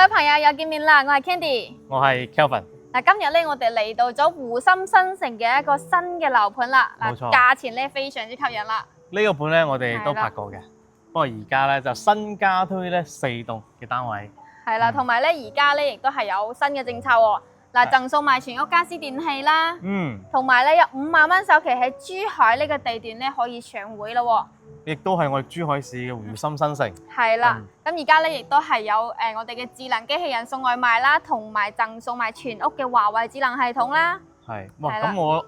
位朋友又見面啦，我係 Candy，我係 Kelvin。嗱，今日咧我哋嚟到咗湖心新城嘅一個新嘅樓盤啦，冇錯價錢咧非常之吸引啦。呢個盤咧我哋都拍過嘅，不過而家咧就新加推咧4棟嘅單位。係啦，同埋咧而家咧亦都係有新嘅政策喎。嗱，贈送埋全屋家私電器啦，同埋咧有5萬蚊首期喺珠海呢個地段咧可以搶回咯。亦都係我哋珠海市嘅湖心新城。係啦，咁而家咧亦都係有我哋嘅智能機器人送外賣啦，同埋贈送埋全屋嘅華為智能系統啦。係，哇！咁我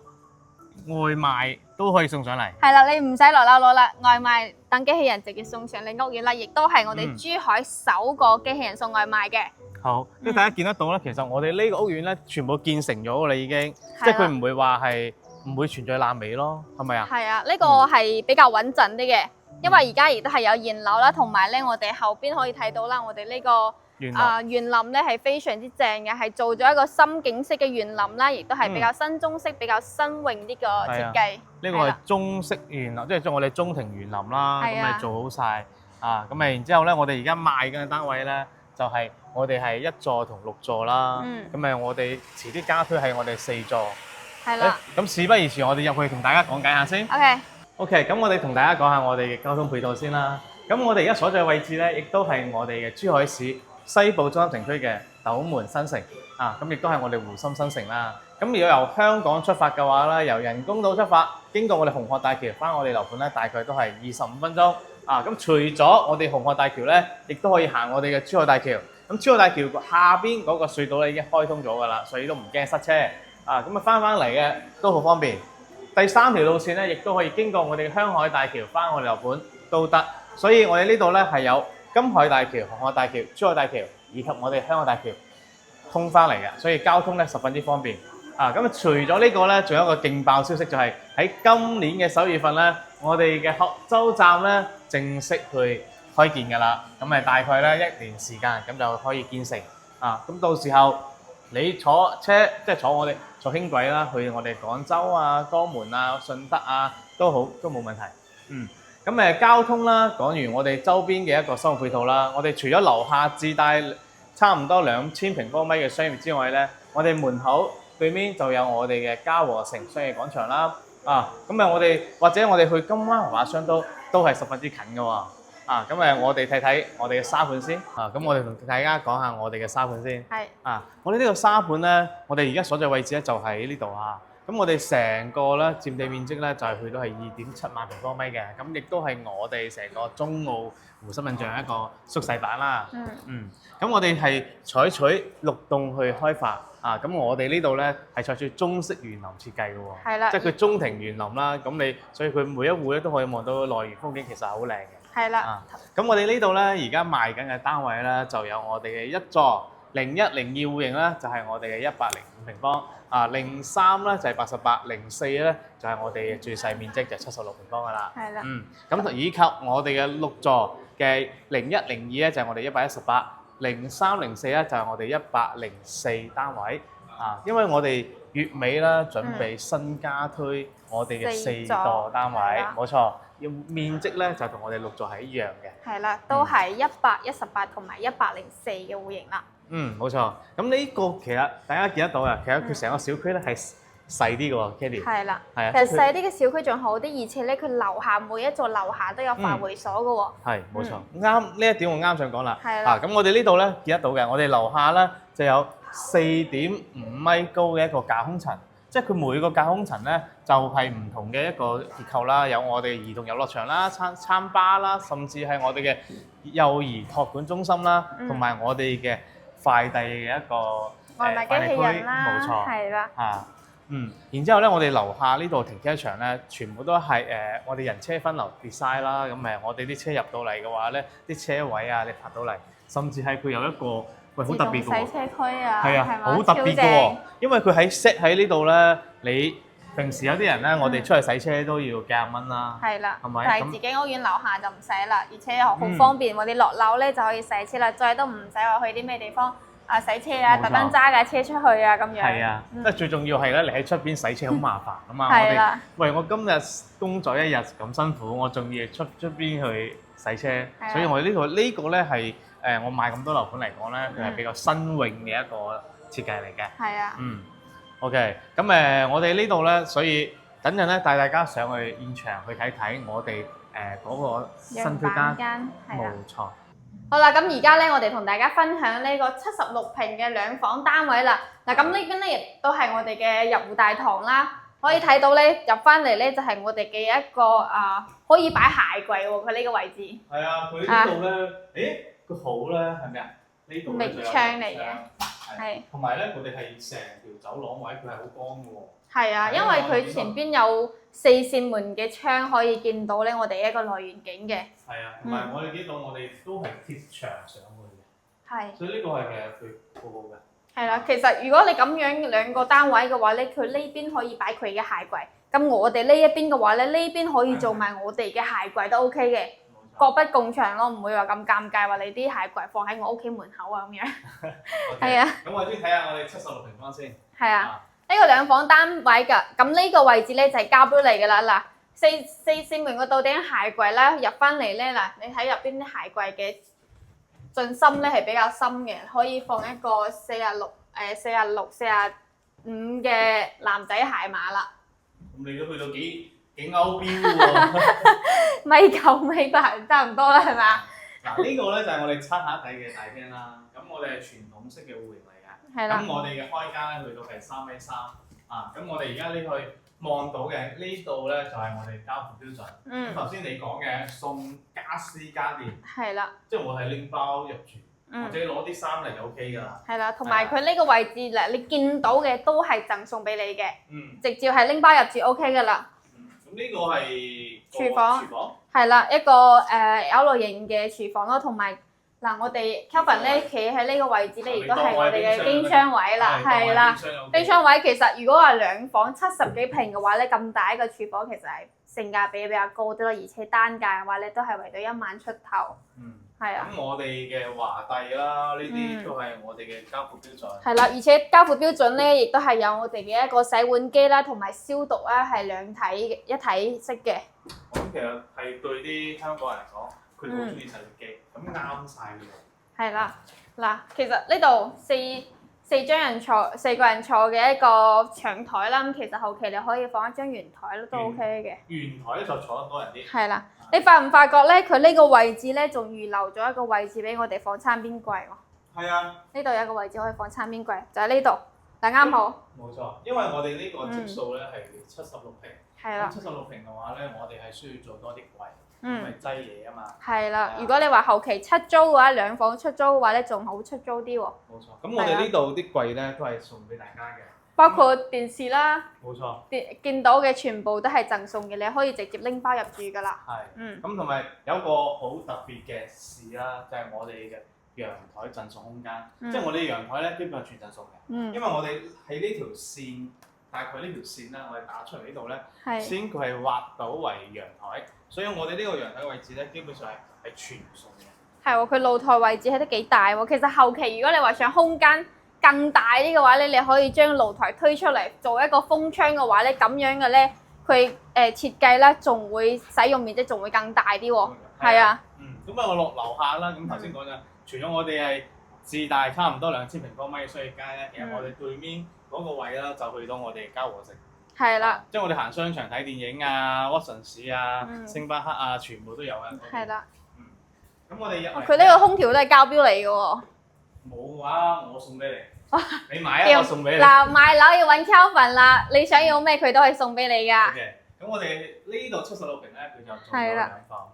外賣都可以送上嚟。係啦，你唔使落樓攞啦，外賣等機器人直接送上你屋苑啦，亦都係我哋珠海首個機器人送外賣嘅。好，即係大家見得到咧，其實我哋呢個屋苑咧全部建成咗㗎啦，已經，即係佢唔會話係唔會存在爛尾咯，係咪啊？係啊，呢個係比較穩陣啲嘅，因為而家亦都係有現樓啦，同埋咧我哋後邊可以睇到啦，我哋呢個園林咧係非常之正嘅，係做咗一個深景式嘅園林啦，亦都係比較新中式、比較新穎啲嘅設計。呢個係中式園林，即係將我哋中庭園林啦，咁咪做好晒啊！咁咪然之後咧，我哋而家賣緊嘅單位咧，就係我哋係1座同6座啦。咁咪我哋遲啲加推係我哋4座。係啦。咁事不宜遲，我哋入去同大家講解下先。OK，咁我哋同大家講下我哋嘅交通配套先啦。咁我哋而家所在位置咧，亦都係我哋嘅珠海市西部中心城區嘅斗門新城啊。咁亦都係我哋湖心新城啦。咁如果由香港出發嘅話咧，由人工島出發，經過我哋紅鶴大橋翻我哋樓盤咧，大概都係25分鐘啊。咁除咗我哋紅鶴大橋咧，亦都可以行我哋嘅珠海大橋。咁珠海大橋下邊嗰個隧道咧已經開通咗㗎啦，所以都唔驚塞車啊。咁啊翻嚟嘅都好方便。第3條路線咧，亦都可以經過我哋嘅香海大橋翻我哋樓盤都得。所以我哋呢度咧係有金海大橋、紅海大橋、珠海大橋以及我哋香海大橋通翻嚟嘅，所以交通咧十分之方便啊。咁除咗呢個咧，仲有一個勁爆消息，就係喺今年嘅11月份咧，我哋嘅鶴洲站咧正式去開建㗎啦。咁咪大概咧1年時間，咁就可以建成啊。咁到時候你坐車即係坐輕軌啦，去我哋廣州啊、江門啊、順德啊都好，都冇問題。咁交通啦，講完我哋周邊嘅一個生活配套啦，我哋除咗樓下自帶差唔多2000平方米嘅商業之外咧，我哋門口對面就有我哋嘅嘉禾城商業廣場啦。咁我哋或者我哋去金灣華商都係十分之近嘅喎。咁我哋睇睇我哋嘅沙盤先。咁我哋同大家講下我哋嘅沙盤先。我哋呢個沙盤咧，我哋而家所在位置咧就喺呢度啊。咁我哋成個咧佔地面積咧就係去到係2.7萬平方米嘅，咁亦都係我哋成個中澳湖心印象一個縮細版啦。咁我哋係採取6棟去開發咁我哋呢度咧係採取中式園林設計嘅喎。係啦，即係佢中庭園林啦。咁所以佢每一戶咧都可以望到內園風景，其實好靚嘅。係啦。咁我哋呢度咧而家賣緊嘅單位咧就有我哋嘅1座0102戶型啦，就係我哋嘅105平方。03咧就係88，04咧就係我哋嘅最細面積就76平方噶啦。係啦。咁以及我哋嘅6座嘅0102咧就係我哋118，03、04咧就係我哋104單位。因為我哋月尾啦準備新加推我哋嘅4座單位，冇錯，要面積咧就同我哋6座係一樣嘅。係啦，都係118同埋104嘅戶型啦。冇錯。咁呢個其實大家見得到啊，其實佢成個小區咧係細啲嘅喎 ，Kelly。係啦。係啊。其實細啲嘅小區仲好啲，而且咧佢樓下每一座樓下都有飯會所嘅喎。係，冇錯。啱呢一點我啱想講啦。係啦。咁我哋呢度咧見得到嘅，我哋樓下咧就有4.5米高嘅一個架空層，即係佢每個架空層咧就係唔同嘅一個結構啦，有我哋兒童遊樂場啦、餐吧啦，甚至係我哋嘅幼兒託管中心啦，同埋我哋嘅快遞嘅一個外賣機器人啦，冇錯，係啦。然之後咧，我哋樓下呢度停車場咧，全部都係我哋人車分流 design 啦。咁我哋啲車入到嚟嘅話咧，啲車位啊，你泊到嚟，甚至係佢有一個好特別嘅喎，洗車區啊，係啊，好特別嘅喎，因為佢set喺呢度咧，你平時有啲人咧，我哋出去洗車都要幾廿蚊啦，係啦，係咪？但係自己屋苑樓下就唔使啦，而且又好方便，我哋落樓咧就可以洗車啦，再都唔使話去啲咩地方洗車啊，特登揸架車出去啊咁樣。係啊，即係最重要係咧，你喺出邊洗車好麻煩啊嘛。係啦。喂，我今日工作一日咁辛苦，我仲要出邊去洗車，所以我呢個咧係我買咁多樓盤嚟講咧，佢係比較新穎嘅一個設計嚟嘅。係啊。OK，咁我哋呢度咧，所以等陣咧帶大家上去現場去睇睇我哋嗰個新區間，冇錯。好啦，咁而家咧，我哋同大家分享呢個76平嘅兩房單位啦。嗱，咁呢邊咧亦都係我哋嘅入戶大堂啦。可以睇到咧，入翻嚟咧就係我哋嘅一個可以擺鞋櫃喎。佢呢個位置。係啊，佢呢度咧，佢好咧，係咪啊？呢度咧就有窗嚟嘅，係。同埋咧，我哋係成條走廊位，佢係好光嘅喎。係啊，因為佢前邊有4扇門嘅窗，可以見到咧我哋一個內園景嘅。係啊，同埋我哋見到我哋都係貼牆上去嘅。係。所以呢個係其實佢好好嘅。係啦，其實如果你咁樣兩個單位嘅話咧，佢呢邊可以擺佢嘅鞋櫃，咁我哋呢一邊嘅話咧，呢邊可以做埋我哋嘅鞋櫃都 OK 嘅，各不共場咯，唔會話咁尷尬話你啲鞋櫃放喺我屋企門口啊咁樣。係啊。咁我先睇下我哋76平方先。係啊，呢個兩房單位㗎，咁呢個位置咧就係交杯嚟㗎啦。嗱，四扇門個到頂鞋櫃啦，入翻嚟咧嗱，你睇入邊啲鞋櫃嘅進深咧係比較深嘅，可以放一個46、45嘅男仔鞋碼啦。咁你都去到幾歐標喎？1.9米差唔多啦，係咪啊？嗱，呢個咧就係我哋餐下底嘅大廳啦。咁我哋係傳統式嘅戶型嚟嘅。係啦。咁我哋嘅開間咧去到係3.3米啊。咁我哋而家呢去望到嘅呢度咧就係我哋交付標準。咁頭先你講嘅送家私家電。係啦。即係我係拎包入住。或者攞啲衫嚟就 OK 㗎啦。係啦，同埋佢呢個位置咧，你見到嘅都係贈送俾你嘅。直接係拎包入住 OK 㗎啦。咁呢個係廚房。係啦，一個L 類型嘅廚房咯，同埋嗱，我哋 Kelvin 咧企喺呢個位置咧，亦都係我哋嘅經窗位啦。係啦，經窗位其實如果話兩房70幾平嘅話咧，咁大一個廚房其實係性價比比較高啲咯，而且單價嘅話咧都係圍到1萬出頭。係啊，咁我哋嘅華帝啦，呢啲都係我哋嘅交付標準。係啦，而且交付標準咧，亦都係有我哋嘅一個洗碗機啦，同埋消毒啦，係兩體一體式嘅。我諗其實係對啲香港人嚟講，佢哋好中意洗碗機，咁啱晒嘅。係啦，嗱，其實呢度四個人坐嘅一個長台啦，咁其實後期你可以放一張圓台都 OK 嘅。圓台咧就坐得多人啲。係啦。你發唔發覺咧？佢呢個位置咧，仲預留咗一個位置俾我哋放餐邊櫃喎。係啊。呢度有一個位置可以放餐邊櫃，就喺呢度，就啱好。冇錯，因為我哋呢個呎數咧係76平。係啦。76平嘅話咧，我哋係需要做多啲櫃，因為擠嘢啊嘛。係啦，如果你話後期出租嘅話，兩房出租嘅話咧，仲好出租啲喎。冇錯，咁我哋呢度啲櫃咧都係送俾大家嘅。包括電視啦，冇錯，見到嘅全部都係贈送嘅，你可以直接拎包入住㗎啦。係，咁同埋有個好特別嘅事啦，就係我哋嘅陽台贈送空間，即係我哋陽台咧基本上全贈送嘅，因為我哋喺呢條線，大概呢條線啦，我哋打出嚟呢度咧，先佢係畫到為陽台，所以我哋呢個陽台位置咧基本上係全送嘅。係喎，佢露台位置係都幾大喎，其實後期如果你話想空間更大啲嘅話咧，你可以將露台推出嚟做一個風窗嘅話咧，咁樣嘅咧，佢設計咧仲會使用面積仲會更大啲喎。係啊。咁我落樓下啦。咁頭先講咗，除咗我哋係自帶差唔多2000平方米嘅商業街咧，其實我哋對面嗰個位啦，就去到我哋嘉和城。係啦。即係我哋行商場睇電影啊、屈臣氏啊、星巴克啊，全部都有啊。係啦。咁我哋佢呢個空調都係膠標嚟嘅喎。冇啊，我送俾你。你買啊，我送俾你。嗱，買樓要揾 Kelvin 啦，你想要咩佢都可以送俾你噶。OK，咁我哋呢度76平咧，佢就做咗兩房。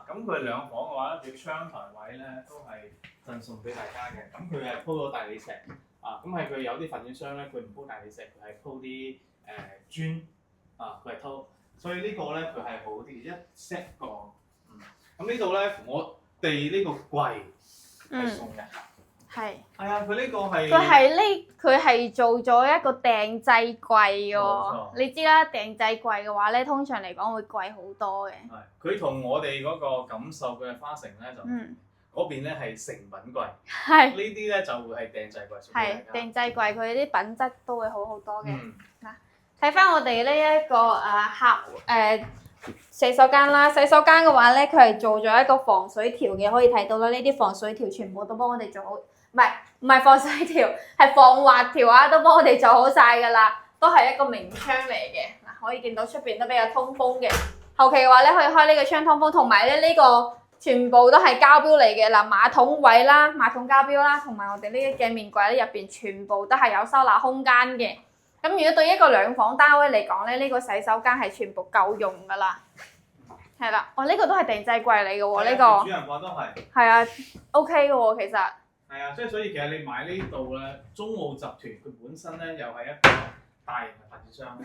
咁佢兩房嘅話咧，佢窗台位咧都係贈送俾大家嘅。咁佢係鋪咗大理石。咁係佢有啲發展商咧，佢唔鋪大理石，佢係鋪啲磚。佢係鋪，所以呢個咧佢係好啲，一 set 個。咁呢度咧，我哋呢個櫃係送嘅。係啊，佢呢個係佢係做咗一個訂製櫃喎。你知啦，訂製櫃嘅話咧，通常嚟講會貴好多嘅。係，佢同我哋嗰個感受嘅花城咧就嗰邊咧係成品櫃，係呢啲咧就會係訂製櫃。係訂製櫃，佢啲品質都會好好多嘅。嗱，睇翻我哋呢一個洗手間啦，洗手間嘅話咧，佢係做咗一個防水條嘅，可以睇到啦。呢啲防水條全部都幫我哋做好，唔係防水條，係防滑條啊，都幫我哋做好晒㗎啦。都係一個明窗嚟嘅，嗱可以見到出邊都比較通風嘅。後期嘅話咧，可以開呢個窗通風，同埋咧呢個全部都係膠標嚟嘅嗱，馬桶位啦、馬桶膠標啦，同埋我哋呢啲鏡面櫃咧入邊全部都係有收納空間嘅。咁如果對一個兩房單位嚟講咧，呢個洗手間係全部夠用㗎啦。係啦，呢個都係定制櫃嚟嘅喎，呢個。主人房都係。係啊 ，OK 嘅喎，其實。係啊，所以其實你買呢度咧，中奧集團佢本身咧又係一個大型嘅發展商。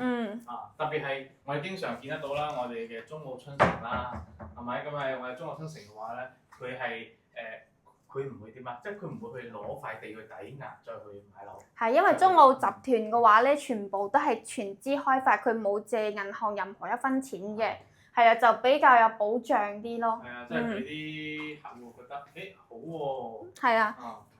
特別係我哋經常見得到啦，我哋嘅中奧春城啦，係咪？咁係我哋中奧春城嘅話咧，佢係佢唔會點啊？即係佢唔會去攞塊地去抵押再去買樓。係因為中奧集團嘅話咧，全部都係全資開發，佢冇借銀行任何一分錢嘅。係啊，就比較有保障啲咯。係啊，即係俾啲客戶覺得，好喎。係啊，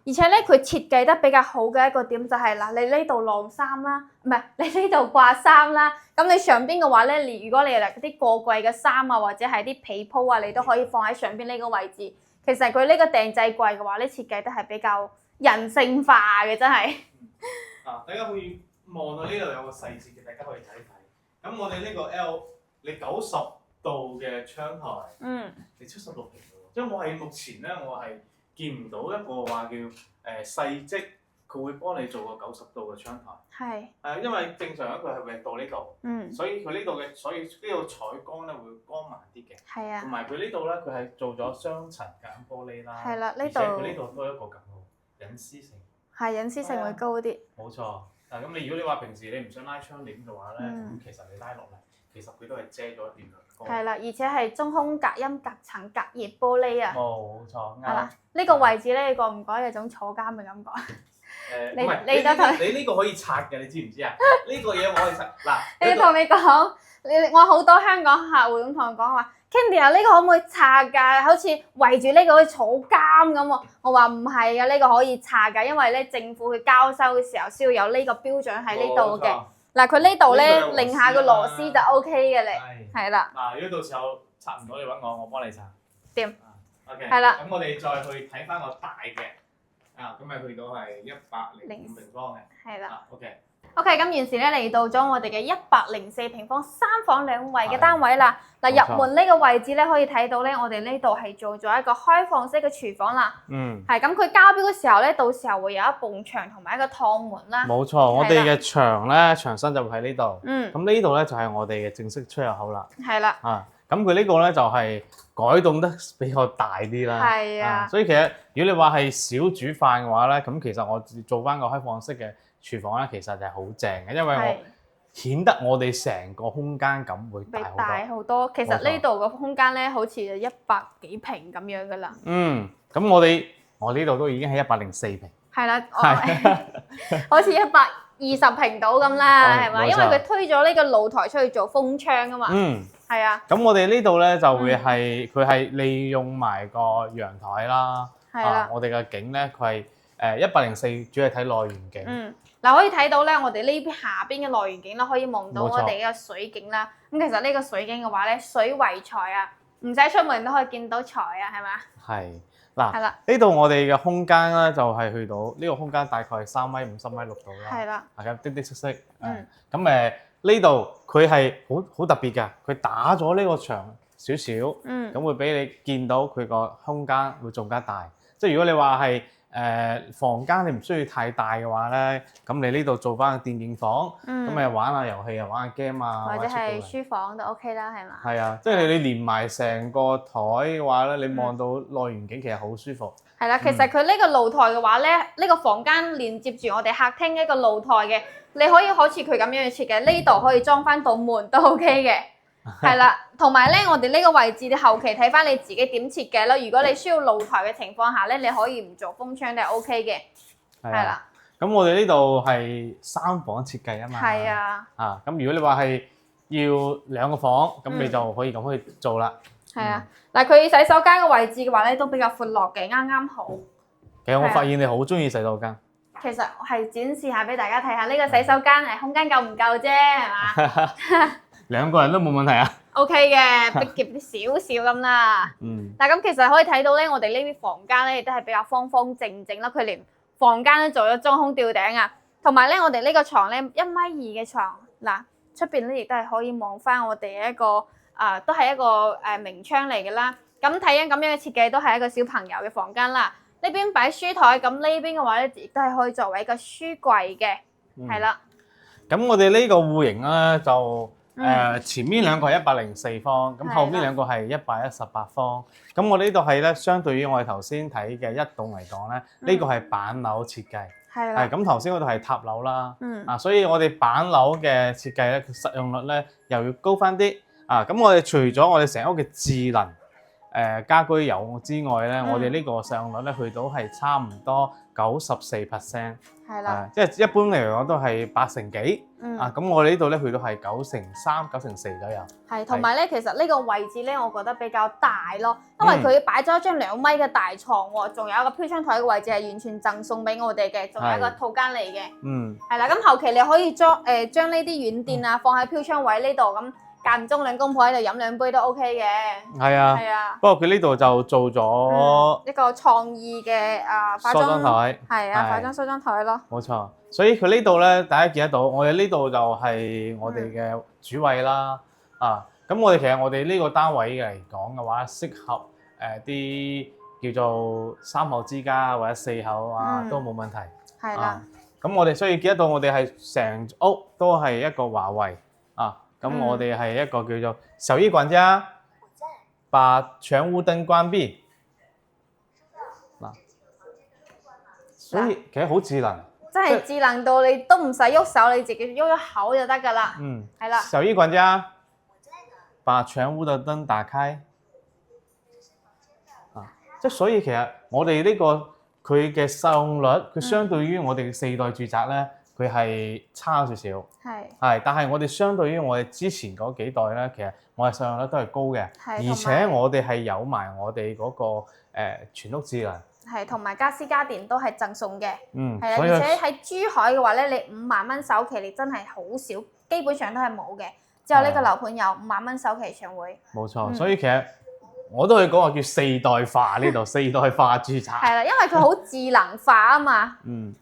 而且咧佢設計得比較好嘅一個點就係嗱，你呢度晾衫啦，唔係你呢度掛衫啦。咁你上邊嘅話咧，如果你係嗰啲過季嘅衫啊，或者係啲被鋪啊，你都可以放喺上邊呢個位置。其實佢呢個訂製櫃嘅話咧，設計得係比較人性化嘅，真係。大家可以望到呢度有個細節嘅，大家可以睇睇。咁我哋呢個 L， 你90度嘅窗台，你76平嘅喎，即係我係目前咧，我係見唔到一個話叫細積，佢會幫你做個90度嘅窗台。係。因為正常佢係域到呢度，所以佢呢度嘅，所以呢度採光咧會光猛啲嘅。係啊。同埋佢呢度咧，佢係做咗雙層隔音玻璃啦。係啦，呢度。而且佢呢度都有一個咁嘅隱私性。係隱私性會高啲。冇錯。咁你如果你話平時你唔想拉窗簾嘅話咧，咁其實你拉落嚟，其實佢都係遮咗一段嘅。係啦，而且係中空隔音、隔塵、隔熱玻璃啊！冇錯，啱。係啦，呢個位置咧，你覺唔覺有種坐監嘅感覺？你呢個可以拆嘅，你知唔知啊？呢個嘢我可以拆嗱。你同你講，我好多香港客戶咁同我講話 ，Candy 啊，呢個可唔可以拆㗎？好似圍住呢個好似坐監咁喎。我話唔係啊，呢個可以拆㗎，因為咧政府去交收嘅時候需要有呢個標準喺呢度嘅。嗱，佢呢度咧擰下個螺絲就 OK 嘅你，係啦。嗱，如果到時候拆唔到，你揾我幫你拆。掂。OK。係啦。咁我哋再去睇翻個大嘅，咁咪去到係105平方嘅。係啦。OK。OK，咁現時咧嚟到咗我哋嘅104平方3房2衛嘅單位啦。嗱，入門呢個位置咧可以睇到咧，我哋呢度係做咗一個開放式嘅廚房啦。係咁，佢交標嘅時候咧，到時候會有一埲牆同埋一個趟門啦。冇錯，我哋嘅牆咧牆身就會喺呢度。咁呢度咧就係我哋嘅正式出入口啦。係啦。咁佢呢個咧就係改動得比較大啲啦。係啊。所以其實如果你話係少煮飯嘅話咧，咁其實我做翻個開放式嘅廚房咧，其實就係好正嘅，因為我顯得我哋成個空間感會大好多。其實呢度個空間咧，好似100幾平咁樣噶啦。咁我呢度都已經係104平。係啦，好似120平到咁啦，係嘛？因為佢推咗呢個露台出去做風窗啊嘛。係啊。咁我哋呢度咧就會係佢係利用埋個陽台啦。係啦。我哋嘅景咧，佢係104，主要係睇內園景。嗱，可以睇到咧，我哋呢邊下邊嘅內園景啦，可以望到我哋嘅水景啦。咁其實呢個水景嘅話咧，水為財啊，唔使出門都可以見到財啊，係嘛？係。嗱，係啦。呢度我哋嘅空間咧，就係去到呢個空間大概係3米5、3米6度啦。係啦。係咁滴滴色色。咁呢度佢係好特別㗎，佢打咗呢個牆少少，咁會俾你見到佢個空間會仲加大。即係如果你話係房間你唔需要太大嘅話咧，咁你呢度做翻個電競房，咁玩下遊戲啊，玩下 game 啊，或者係書房都 OK 啦，係嘛？係啊，即係你連埋成個台嘅話咧，你望到內園景其實好舒服。係啦，其實佢呢個露台嘅話咧，呢個房間連接住我哋客廳一個露台嘅，你可以好似佢咁樣嘅設計，呢度可以裝翻道門都 OK 嘅。係啦，同埋咧，我哋呢個位置你後期睇翻你自己點設計咯。如果你需要露台嘅情況下咧，你可以唔做風窗都係 OK 嘅。係啦。咁我哋呢度係3房設計啊嘛。係啊。咁如果你話係要2個房，咁你就可以咁去做啦。係啊。嗱，佢洗手間嘅位置嘅話咧，都比較闊落嘅，啱啱好。其實我發現你好中意洗手間。其實係展示下俾大家睇下，呢個洗手間係空間夠唔夠啫，係嘛？2個人都冇問題啊！ OK 嘅，逼夾啲少少咁啦。但係咁其實可以睇到咧，我哋呢啲房間咧亦都係比較方方正正啦。佢連房間都做咗中空吊頂啊，同埋咧我哋呢個床咧1.2米嘅床，嗱出邊咧亦都係可以望翻我哋一個都係一個明窗嚟嘅啦。咁睇緊咁樣嘅設計都係一個小朋友嘅房間啦。呢邊擺書台，咁呢邊嘅話咧亦都係可以作為一個書櫃嘅，係啦。咁我哋呢個戶型咧就前面兩個係104方，咁後面兩個係118方。咁我呢度係咧，相對於我哋頭先睇嘅一棟嚟講咧，呢個係板樓設計。係啦。咁頭先嗰度係塔樓啦。所以我哋板樓嘅設計咧，實用率咧又要高翻啲。咁我哋除咗我哋成屋嘅智能家居有之外咧，我哋呢個實用率咧去到係差唔多94%。係啦，即係一般嚟講都係80幾。咁我哋呢度咧去到係93、94左右。係，同埋咧，其實呢個位置咧，我覺得比較大咯，因為佢擺咗一張2米嘅大床喎，仲有一個飄窗台嘅位置係完全贈送俾我哋嘅，仲有一個套間嚟嘅。係啦，咁後期你可以將呢啲軟墊放喺飄窗位呢度咁。間唔中兩公婆喺度飲兩杯都 OK 嘅。係啊。不過佢呢度就做咗一個創意嘅化妝台。係啊，化妝梳妝台咯。冇錯。所以佢呢度咧，大家見得到，我哋呢度就係我哋嘅主位啦。咁我哋其實我哋呢個單位嚟講嘅話，適合啲叫做3口之家或者4口都冇問題。係啦。咁我哋所以見得到，我哋係成屋都係一個華為。咁我哋係一個叫做小藝管家，把全屋燈關閉。所以其實好智能，真係智能到你都唔使喐手，你自己喐喐口就得㗎啦。係啦。小藝管家，把全屋的燈打開。即係所以其實我哋呢個佢嘅使用率，佢相對於我哋嘅4代住宅咧。佢係差少少，但係我哋相對於我哋之前嗰幾代咧，其實我哋使用率都係高嘅，而且我哋係有埋我哋嗰個全屋智能，係同埋家私家電都係贈送嘅，係啊，而且喺珠海嘅話咧，你5萬蚊首期你真係好少，基本上都係冇嘅，之後呢個樓盤有5萬蚊首期上會，冇錯，所以其實。我都可以講話叫4代化呢度，4代化住宅。係啦，因為佢好智能化啊嘛。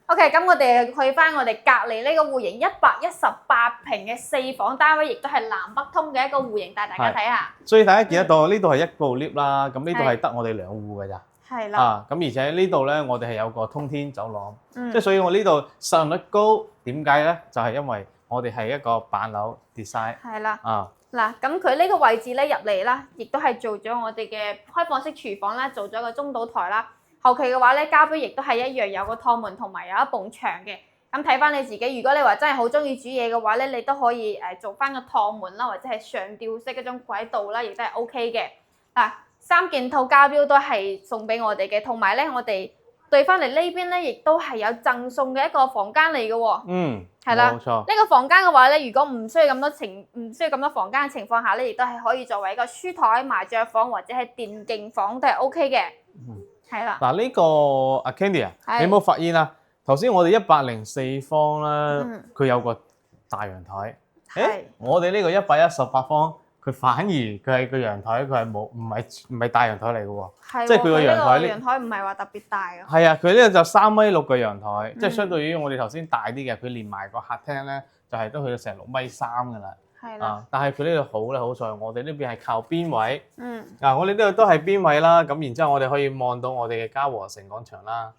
OK， 咁我哋去翻我哋隔離呢個戶型118平嘅4房單位，亦都係南北通嘅一個戶型，帶大家睇下。所以大家見得到呢度係1部 lift 啦，咁呢度係得我哋2戶㗎咋。係啦。咁而且呢度咧，我哋係有個通天走廊，即係所以我呢度使用率高，點解咧？就係因為我哋係一個板樓 design。係啦。嗱，咁佢呢個位置咧入嚟啦，亦都係做咗我哋嘅開放式廚房啦，做咗個中島台啦。後期嘅話咧，家居亦都係一樣有個趟門同埋有一埲牆嘅。咁睇翻你自己，如果你話真係好中意煮嘢嘅話咧，你都可以做翻個趟門啦，或者係上吊式嗰種軌道啦，亦都係 OK 嘅。嗱，3件套家標都係送俾我哋嘅，同埋咧我哋對翻嚟呢邊咧，亦都係有贈送嘅一個房間嚟嘅喎。係啦，冇錯。呢個房間嘅話咧，如果唔需要咁多房間嘅情況下咧，亦都係可以作為一個書台、麻雀房或者係電競房都係 OK 嘅。係啦。嗱，呢個阿 Candy 啊，你有冇發現啊？頭先我哋104方咧，佢有個大陽台。我哋呢個118方，佢反而佢係個陽台，佢係冇，唔係大陽台嚟嘅喎。即係佢個陽台唔係話特別大啊。係啊，佢呢個就3.6米嘅陽台，即係相對於我哋頭先大啲嘅，佢連埋個客廳咧，就係都去到成6.3米㗎啦。係啦。但係佢呢度好咧，好在我哋呢邊係靠邊位。我哋呢度都係邊位啦，咁然之後我哋可以望到我哋嘅嘉禾城廣場啦。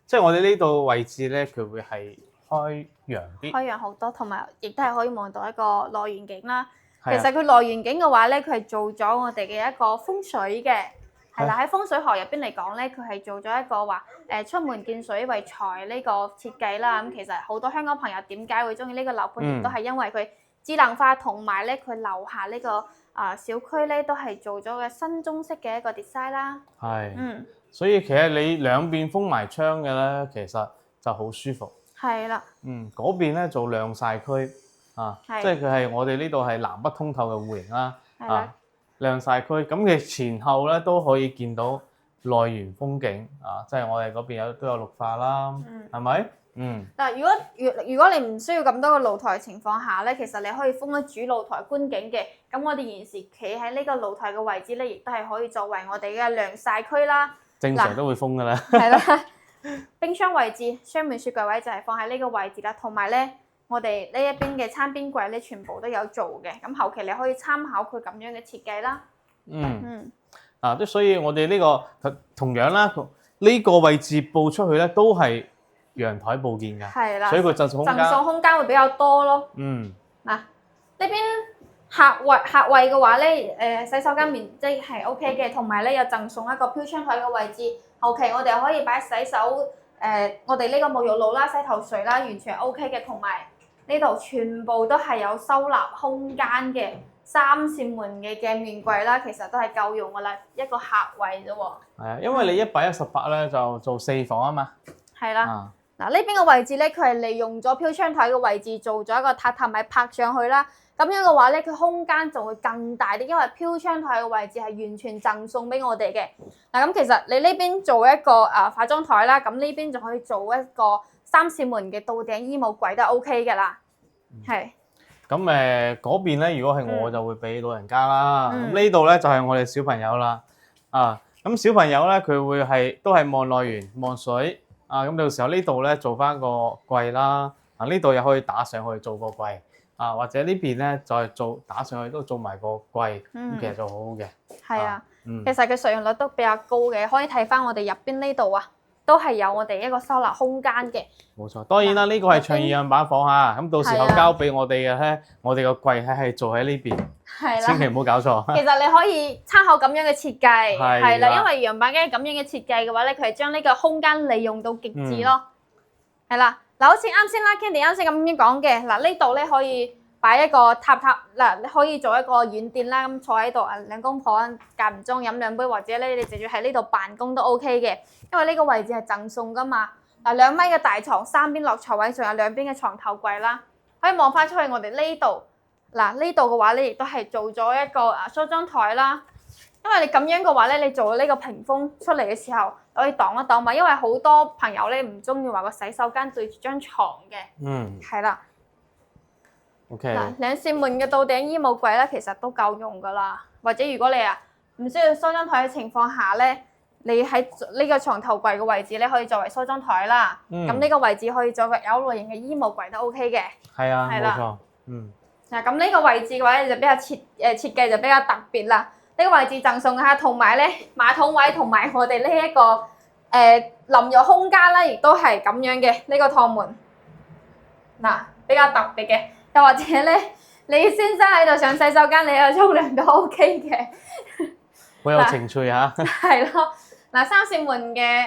即係我哋呢度位置咧，佢會係開揚啲。開揚好多，同埋亦都係可以望到一個內園景啦。其實佢內園景嘅話咧，佢係做咗我哋嘅一個風水嘅，係啦，喺風水學入邊嚟講咧，佢係做咗一個話出門見水為財呢個設計啦。咁其實好多香港朋友點解會中意呢個樓盤，亦都係因為佢智能化，同埋咧佢樓下呢個小區咧都係做咗嘅新中式嘅一個 design 啦。係，所以其實你兩邊封埋窗嘅咧，其實就好舒服。係啦。嗰邊咧做晾曬區。即係佢係我哋呢度係南北通透嘅戶型啦，晾曬區，咁嘅前後咧都可以見到內園風景，即係我哋嗰邊都有綠化啦，係咪？嗱，如果你唔需要咁多個露台嘅情況下咧，其實你可以封咗主露台觀景嘅。咁我哋現時企喺呢個露台嘅位置咧，亦都係可以作為我哋嘅涼曬區啦。正常都會封㗎啦。係啦，冰箱位置、雙面雪櫃位就係放喺呢個位置啦。同埋咧，我哋呢一邊嘅餐邊櫃咧，全部都有做嘅。咁後期你可以參考佢咁樣嘅設計啦。所以我哋呢個同樣啦，呢個位置佈出去咧都係陽台佈建㗎，係啦，所以佢贈送空間會比較多咯。嗱，呢邊客位嘅話咧，洗手間面積係 OK 嘅，同埋咧有贈送一個飄窗台嘅位置。後期我哋可以擺洗手我哋呢個沐浴露啦、洗頭水啦，完全係 OK 嘅。同埋呢度全部都係有收納空間嘅3扇門嘅鏡面櫃啦，其實都係夠用㗎啦，一個客位啫喎。係啊，因為你118咧就做4房啊嘛。係啦。嗱，呢邊嘅位置咧，佢係利用咗飄窗台嘅位置做咗一個榻榻米拍上去啦。咁樣嘅話咧，佢空間就會更大啲，因為飄窗台嘅位置係完全贈送俾我哋嘅。嗱，咁其實你呢邊做一個化妝台啦，咁呢邊就可以做一個3扇門嘅到頂衣帽櫃都 OK 嘅啦。係。咁嗰邊咧，如果係我就會俾老人家啦。咁呢度咧就係我哋小朋友啦。咁小朋友咧佢會都係望內園望水。咁到時候呢度咧做翻個櫃啦。呢度又可以打上去做個櫃。或者呢邊咧再打上去都做埋個櫃。咁其實就好好嘅。係啊。其實佢實用率都比較高嘅，可以睇翻我哋入邊呢度啊。都係有我哋一個收納空間嘅。冇錯，當然啦，呢個係創意樣板房嚇，咁到時候交俾我哋嘅咧，我哋個櫃係做喺呢邊，千祈唔好搞錯。其實你可以參考咁樣嘅設計，係啦，因為樣板機咁樣嘅設計嘅話咧，佢係將呢個空間利用到極致咯。係啦，嗱，好似啱先啦 Candy 啱先咁樣講嘅，嗱呢度咧可以擺一個塔嗱，你可以做一個軟墊啦，咁坐喺度兩公婆間唔中飲兩杯，或者咧你直接喺呢度辦公都 OK 嘅，因為呢個位置係贈送噶嘛。嗱，2米嘅大床，3邊落床位，仲有兩邊嘅床頭櫃啦，可以望翻出去我哋呢度。嗱呢度嘅話咧，亦都係做咗一個梳妝台啦。因為你咁樣嘅話咧，你做咗呢個屏風出嚟嘅時候，可以擋一擋嘛。因為好多朋友咧唔中意話個洗手間對住張床嘅，係啦。OK。嗱，2扇門嘅到頂衣帽櫃咧，其實都夠用噶啦。或者如果你唔需要梳妝台嘅情況下咧，你喺呢個床頭櫃嘅位置咧，可以作為梳妝台啦。咁呢個位置可以做個有類型嘅衣帽櫃都 OK 嘅。係啊，冇錯。嗱，咁呢個位置嘅話咧就比較設計就比較特別啦。呢個位置贈送下，同埋咧馬桶位同埋我哋呢一個淋浴空間啦，亦都係咁樣嘅呢個趟門。嗱，比較特別嘅。又或者咧，你先生喺度上洗手間，你喺度沖涼都 OK 嘅。好有情趣嚇。係咯，嗱，3扇門嘅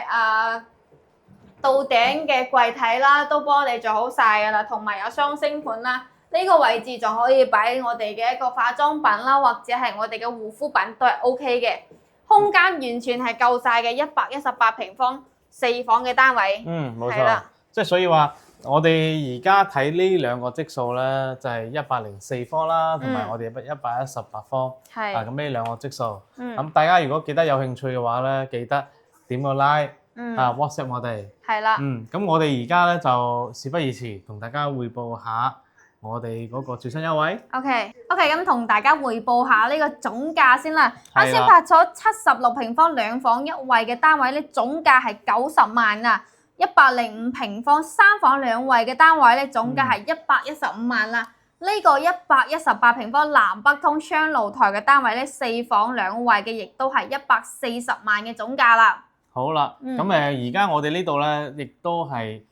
到頂嘅櫃體啦，都幫我哋做好晒噶啦，同埋有雙星盤啦。呢個位置仲可以擺我哋嘅一個化妝品啦，或者係我哋嘅護膚品都係 OK 嘅。空間完全係夠晒嘅，118平方4房嘅單位。冇錯。即係所以話，我哋而家睇呢兩個積數咧，就係104方啦，同埋我哋118方。係。咁呢兩個積數。咁大家如果記得有興趣嘅話咧，記得點個 like。WhatsApp 我哋。係啦。咁我哋而家咧就事不宜遲，同大家匯報下我哋嗰個最新優惠。OK，咁同大家匯報下呢個總價先啦。啱先拍咗76平方2房1衛嘅單位咧，總價係90萬啊。105平方3房2衛嘅單位咧，總價係115萬啦。呢個118平方南北通雙露台嘅單位咧，4房2衛嘅亦都係140萬嘅總價啦。好啦，咁而家我哋呢度咧，亦都係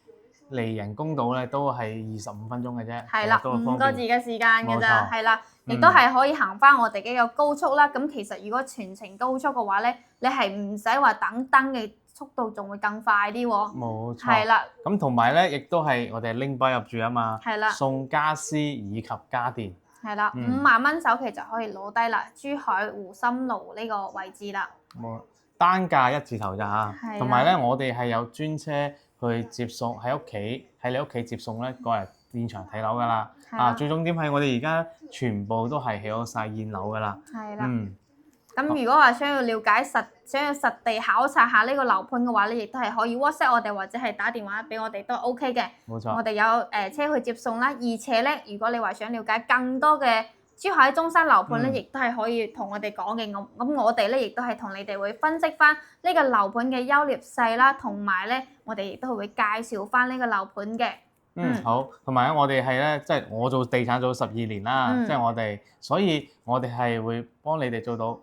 離人工島咧，都係25分鐘嘅啫。係啦，5個字嘅時間㗎咋，係啦，亦都係可以行翻我哋嘅一個高速啦。咁其實如果全程高速嘅話咧，你係唔使話等燈嘅速度，仲會更快啲喎。冇錯。係啦。咁同埋咧，亦都係我哋拎包入住啊嘛。係啦。送家私以及家電。係啦，5萬蚊首期就可以攞低啦。珠海湖心路呢個位置啦。冇。單價1字頭咋嚇，同埋咧我哋係有專車去接送喺你屋企接送咧，過嚟現場睇樓噶啦。最重點係我哋而家全部都係起好晒現樓噶啦。係啦。咁如果話想要了解想要實地考察下呢個樓盤嘅話咧，亦都係可以 WhatsApp 我哋或者係打電話俾我哋都 OK 嘅。冇錯。我哋有車去接送啦，而且咧，如果你話想了解更多嘅珠海中山樓盤咧，亦都係可以同我哋講嘅。咁我哋咧亦都係同你哋會分析翻呢個樓盤嘅優劣勢啦，同埋咧我哋亦都會介紹翻呢個樓盤嘅。好，同埋咧我哋係咧，即係我做地產做12年啦，即係我哋，所以我哋係會幫你哋做到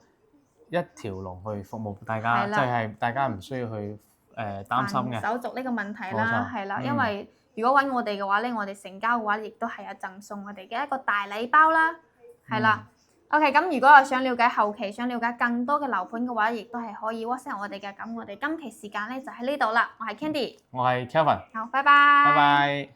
一條龍去服務大家，即係大家唔需要去擔心嘅手續呢個問題啦，係啦，因為如果揾我哋嘅話咧，我哋成交嘅話，亦都係有贈送我哋嘅一個大禮包啦，係啦。OK，咁如果我想了解後期，想了解更多嘅樓盤嘅話，亦都係可以 WhatsApp 我哋嘅。咁我哋今期時間咧就喺呢度啦。我係 Candy，我係 Kelvin。好，拜拜。拜拜。